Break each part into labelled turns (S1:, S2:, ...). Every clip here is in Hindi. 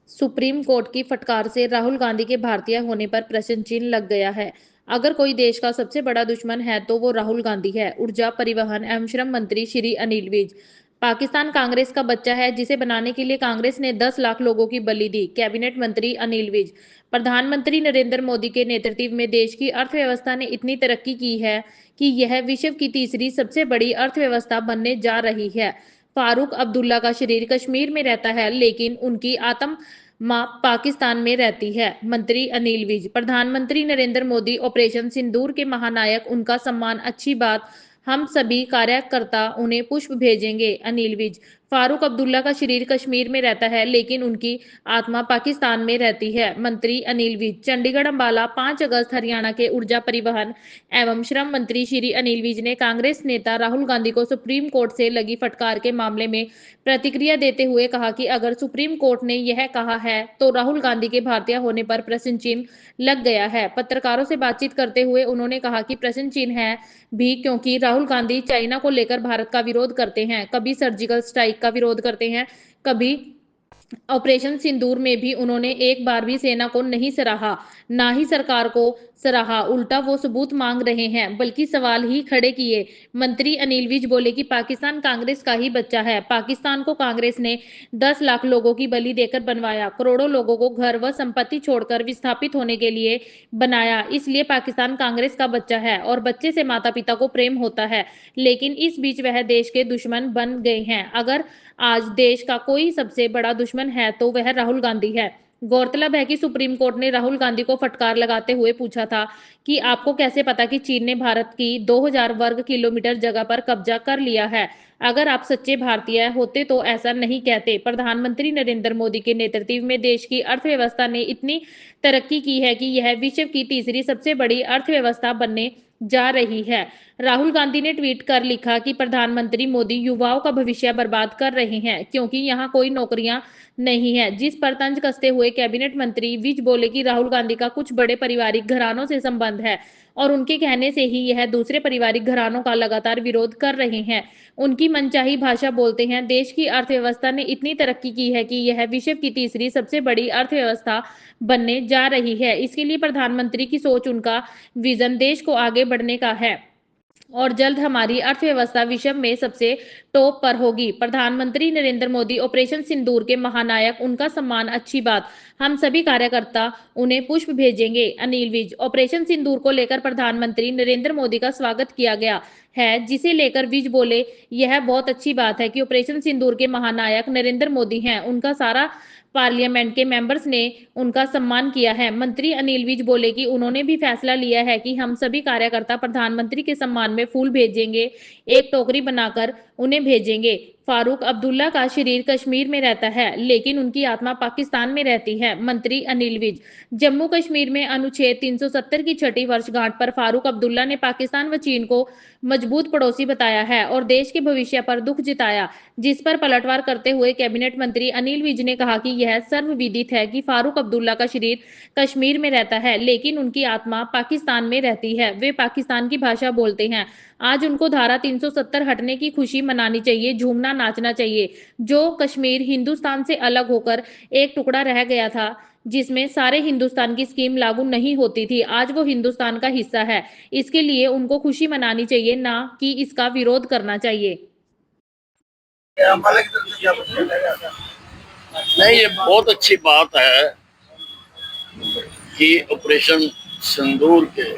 S1: सुप्रीम कोर्ट की फटकार से राहुल गांधी के भारतीय होने पर प्रश्न चिन्ह लग गया है। अगर कोई देश का सबसे बड़ा दुश्मन है तो वो राहुल गांधी है। ऊर्जा, परिवहन एवं श्रम मंत्री श्री अनिल विज। पाकिस्तान कांग्रेस का बच्चा है जिसे बनाने के लिए कांग्रेस ने 10 लाख लोगों की बलि दी। कैबिनेट मंत्री अनिल विज। प्रधानमंत्री नरेंद्र मोदी के नेतृत्व में देश की अर्थव्यवस्था ने इतनी तरक्की की है कि यह विश्व की तीसरी सबसे बड़ी अर्थव्यवस्था बनने जा रही है। फारूक अब्दुल्ला का शरीर कश्मीर में रहता है लेकिन उनकी आत्म मां पाकिस्तान में रहती है। मंत्री अनिल विज। प्रधानमंत्री नरेंद्र मोदी ऑपरेशन सिंदूर के महानायक, उनका सम्मान अच्छी बात। हम सभी कार्यकर्ता उन्हें पुष्प भेजेंगे। अनिल विज। फारूक अब्दुल्ला का शरीर कश्मीर में रहता है लेकिन उनकी आत्मा पाकिस्तान में रहती है। मंत्री अनिल विज। चंडीगढ़ अंबाला 5 अगस्त। हरियाणा के ऊर्जा, परिवहन एवं श्रम मंत्री श्री अनिल विज ने कांग्रेस नेता राहुल गांधी को सुप्रीम कोर्ट से लगी फटकार के मामले में प्रतिक्रिया देते हुए कहा कि अगर सुप्रीम कोर्ट ने यह कहा है तो राहुल गांधी के भारतीय होने पर प्रश्न चिन्ह लग गया है। पत्रकारों से बातचीत करते हुए उन्होंने कहा कि प्रश्न चिन्ह है भी क्योंकि राहुल गांधी चाइना को लेकर भारत का विरोध करते हैं, कभी सर्जिकल स्ट्राइक का विरोध करते हैं, कभी ऑपरेशन सिंदूर में भी उन्होंने एक बार भी सेना को नहीं सराहा, ना ही सरकार को सराहा। उल्टा वो सबूत मांग रहे हैं, बल्कि सवाल ही खड़े किए। मंत्री अनिल विज बोले कि पाकिस्तान कांग्रेस का ही बच्चा है। पाकिस्तान को कांग्रेस ने 10 लाख लोगों की बलि देकर बनवाया, करोड़ों लोगों को घर व संपत्ति छोड़कर विस्थापित होने के लिए बनाया। इसलिए पाकिस्तान कांग्रेस का बच्चा है और बच्चे से माता पिता को प्रेम होता है, लेकिन इस बीच वह देश के दुश्मन बन गए हैं। अगर आज देश का कोई सबसे बड़ा दुश्मन है तो वह राहुल गांधी है। गौरतलब है कि सुप्रीम कोर्ट ने राहुल गांधी को फटकार लगाते हुए पूछा था कि आपको कैसे पता कि चीन ने भारत की 2000 वर्ग किलोमीटर जगह पर कब्जा कर लिया है। अगर आप सच्चे भारतीय होते तो ऐसा नहीं कहते। प्रधानमंत्री नरेंद्र मोदी के नेतृत्व में देश की अर्थव्यवस्था ने इतनी तरक्की की है कि यह विश्व की तीसरी सबसे बड़ी अर्थव्यवस्था बनने जा रही है। राहुल गांधी ने ट्वीट कर लिखा कि प्रधानमंत्री मोदी युवाओं का भविष्य बर्बाद कर रहे हैं क्योंकि यहाँ कोई नौकरियां नहीं है। जिस पर तंज कसते हुए कैबिनेट मंत्री विज बोले कि राहुल गांधी का कुछ बड़े पारिवारिक घरानों से संबंध है और उनके कहने से ही यह दूसरे पारिवारिक घरानों का लगातार विरोध कर रहे हैं। उनकी मनचाही भाषा बोलते हैं। देश की अर्थव्यवस्था ने इतनी तरक्की की है कि यह विश्व की तीसरी सबसे बड़ी अर्थव्यवस्था बनने जा रही है। इसके लिए प्रधानमंत्री की सोच, उनका विजन देश को आगे बढ़ने का है और जल्द हमारी अर्थव्यवस्था विश्व में सबसे टॉप पर होगी। प्रधानमंत्री नरेंद्र मोदी ऑपरेशन सिंदूर के महानायक, उनका सम्मान अच्छी बात। हम सभी कार्यकर्ता उन्हें पुष्प भेजेंगे। अनिल विज। ऑपरेशन सिंदूर को लेकर प्रधानमंत्री नरेंद्र मोदी का स्वागत किया गया है, जिसे लेकर विज बोले यह बहुत अच्छी बात है कि ऑपरेशन सिंदूर के महानायक नरेंद्र मोदी हैं। उनका सारा पार्लियामेंट के मेंबर्स ने उनका सम्मान किया है। मंत्री अनिल विज बोले कि उन्होंने भी फैसला लिया है कि हम सभी कार्यकर्ता प्रधानमंत्री के सम्मान में फूल भेजेंगे, एक टोकरी बनाकर उन्हें भेजेंगे। फारूक अब्दुल्ला का शरीर कश्मीर में रहता है लेकिन उनकी आत्मा पाकिस्तान में रहती है। मंत्री अनिल विज। जम्मू कश्मीर में अनुच्छेद 370 की छठी वर्षगांठ पर फारूक अब्दुल्ला ने पाकिस्तान व चीन को मजबूत पड़ोसी बताया है और देश के भविष्य पर दुख जताया, जिस पर पलटवार करते हुए कैबिनेट मंत्री अनिल विज ने कहा कि यह सर्वविदित है कि फारूक अब्दुल्ला का शरीर कश्मीर में रहता है लेकिन उनकी आत्मा पाकिस्तान में रहती है। वे पाकिस्तान की भाषा बोलते हैं। आज उनको धारा 370 हटने की खुशी मनानी चाहिए, झूमना नाचना चाहिए। जो कश्मीर हिंदुस्तान से अलग होकर एक टुकड़ा रह गया था जिसमें सारे हिंदुस्तान की स्कीम लागू नहीं होती थी, आज वो हिंदुस्तान का हिस्सा है। इसके लिए उनको खुशी मनानी चाहिए, ना कि इसका विरोध करना चाहिए।
S2: नहीं, ये बहुत अच्छी बात है कि ऑपरेशन सिंदूर के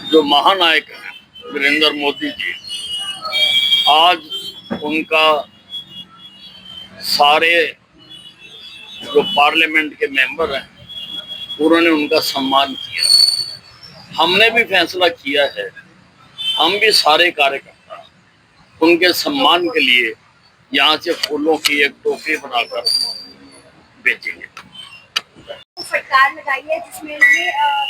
S2: जो महानायक हैं नरेंद्र मोदी जी, आज उनका सारे जो पार्लियामेंट के मेंबर हैं उन्होंने उनका सम्मान किया। हमने भी फैसला किया है, हम भी सारे कार्यकर्ता उनके सम्मान के लिए यहाँ से फूलों की एक टोकरी बनाकर बेचेंगे।
S3: फटकार लगाई है जिसमें उन्होंने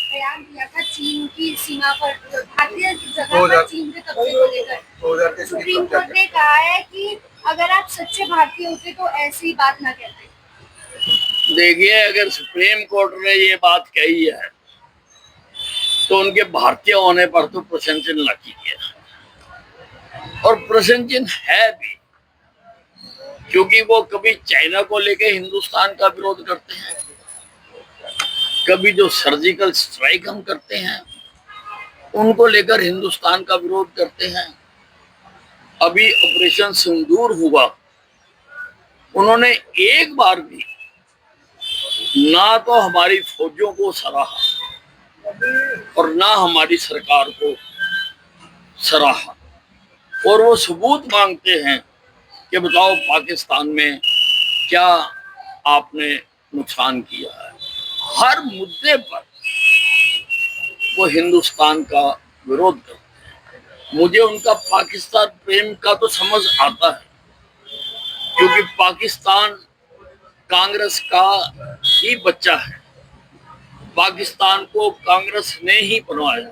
S3: बयान दिया था चीन की सीमा पर, भारतीय जगह पर चीन के कब्जे को लेकर। सुप्रीम कोर्ट ने कहा है कि अगर आप सच्चे भारतीय होते तो ऐसी बात ना कहते।
S2: देखिए, अगर सुप्रीम कोर्ट ने ये बात कही है तो उनके भारतीय होने पर तो प्रश्न चिन्ह लग ही गया और प्रश्न चिन्ह है भी। क्योंकि वो कभी चाइना को लेके हिंदुस्तान का विरोध करते हैं, कभी जो सर्जिकल स्ट्राइक हम करते हैं उनको लेकर हिंदुस्तान का विरोध करते हैं। अभी ऑपरेशन सिंदूर हुआ, उन्होंने एक बार भी ना तो हमारी फौजों को सराहा और ना हमारी सरकार को सराहा, और वो सबूत मांगते हैं कि बताओ पाकिस्तान में क्या आपने नुकसान किया है। हर मुद्दे पर वो हिंदुस्तान का विरोध करते हैं। मुझे उनका पाकिस्तान प्रेम का तो समझ आता है, क्योंकि पाकिस्तान कांग्रेस का ही बच्चा है। पाकिस्तान को कांग्रेस ने ही बनवाया,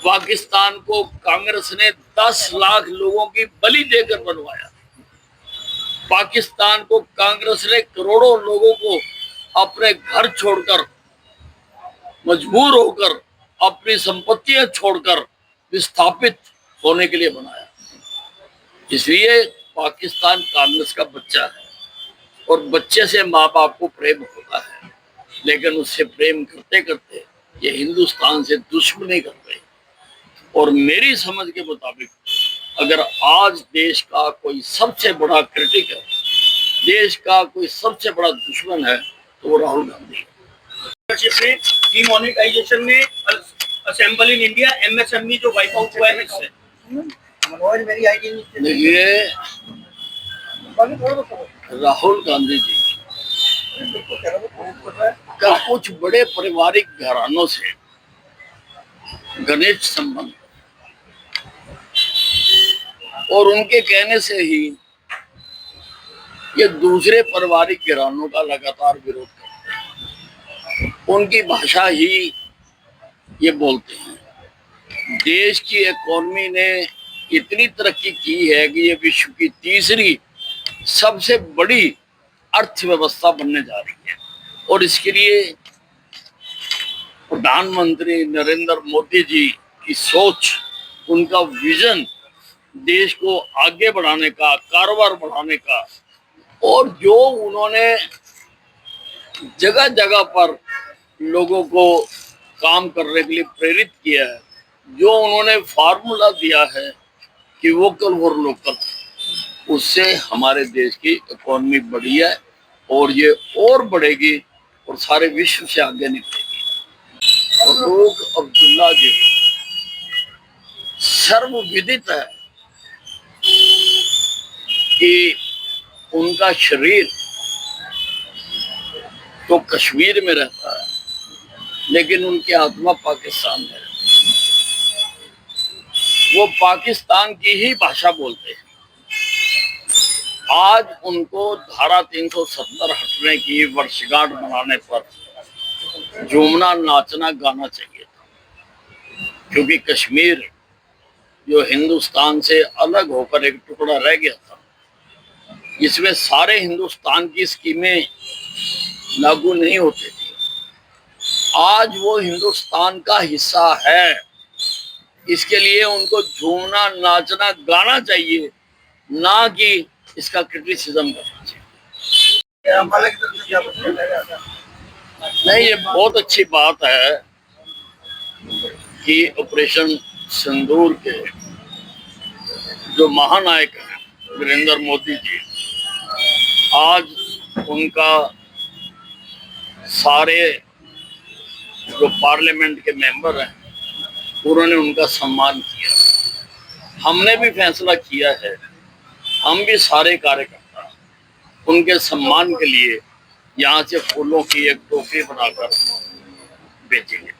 S2: पाकिस्तान को कांग्रेस ने 10 लाख लोगों की बलि देकर बनवाया, पाकिस्तान को कांग्रेस ने करोड़ों लोगों को अपने घर छोड़कर, मजबूर होकर, अपनी संपत्तियां छोड़कर विस्थापित होने के लिए बनाया। इसलिए पाकिस्तान कांग्रेस का बच्चा है, और बच्चे से माँ बाप को प्रेम होता है, लेकिन उससे प्रेम करते करते ये हिंदुस्तान से दुश्मनी कर गए। और मेरी समझ के मुताबिक अगर आज देश का कोई सबसे बड़ा क्रिटिक है, देश का कोई सबसे बड़ा दुश्मन है, तो वो राहुल गांधी है।
S4: डिमोनेटाइजेशन में असेंबल इन इंडिया एमएसएमई जो वाइप आउट हुआ है इससे
S2: देखिए, राहुल गांधी जी का कुछ बड़े पारिवारिक घरानों से घनिष्ठ संबंध, और उनके कहने से ही ये दूसरे पारिवारिक घरानों का लगातार विरोध करते हैं। उनकी भाषा ही ये बोलते हैं। देश की इकोनॉमी ने इतनी तरक्की की है कि ये विश्व की तीसरी सबसे बड़ी अर्थव्यवस्था बनने जा रही है, और इसके लिए प्रधानमंत्री नरेंद्र मोदी जी की सोच, उनका विजन देश को आगे बढ़ाने का, कारोबार बढ़ाने का, और जो उन्होंने जगह जगह पर लोगों को काम करने के लिए प्रेरित किया है, जो उन्होंने फार्मूला दिया है कि वोकल फॉर लोकल, उससे हमारे देश की इकोनॉमी बढ़ी है, और ये और बढ़ेगी और सारे विश्व से आगे निकलेगी। फारूक अब्दुल्ला जी सर्वविदित है कि उनका शरीर तो कश्मीर में रहता है, लेकिन उनकी आत्मा पाकिस्तान में है। वो पाकिस्तान की ही भाषा बोलते हैं। आज उनको धारा 370 हटने की वर्षगांठ मनाने पर झूमना, नाचना, गाना चाहिए था, क्योंकि कश्मीर जो हिंदुस्तान से अलग होकर एक टुकड़ा रह गया था, इसमें सारे हिंदुस्तान की स्कीमें लागू नहीं होती थी। आज वो हिंदुस्तान का हिस्सा है, इसके लिए उनको झूमना, नाचना, गाना चाहिए, ना कि इसका क्रिटिसिज्म करना चाहिए। नहीं, ये बहुत अच्छी बात है कि ऑपरेशन सिंदूर के जो महानायक हैं नरेंद्र मोदी जी, आज उनका सारे जो पार्लियामेंट के मेंबर हैं उन्होंने उनका सम्मान किया। हमने भी फैसला किया है, हम भी सारे कार्यकर्ता उनके सम्मान के लिए यहाँ से फूलों की एक टोकरी बनाकर बेचेंगे।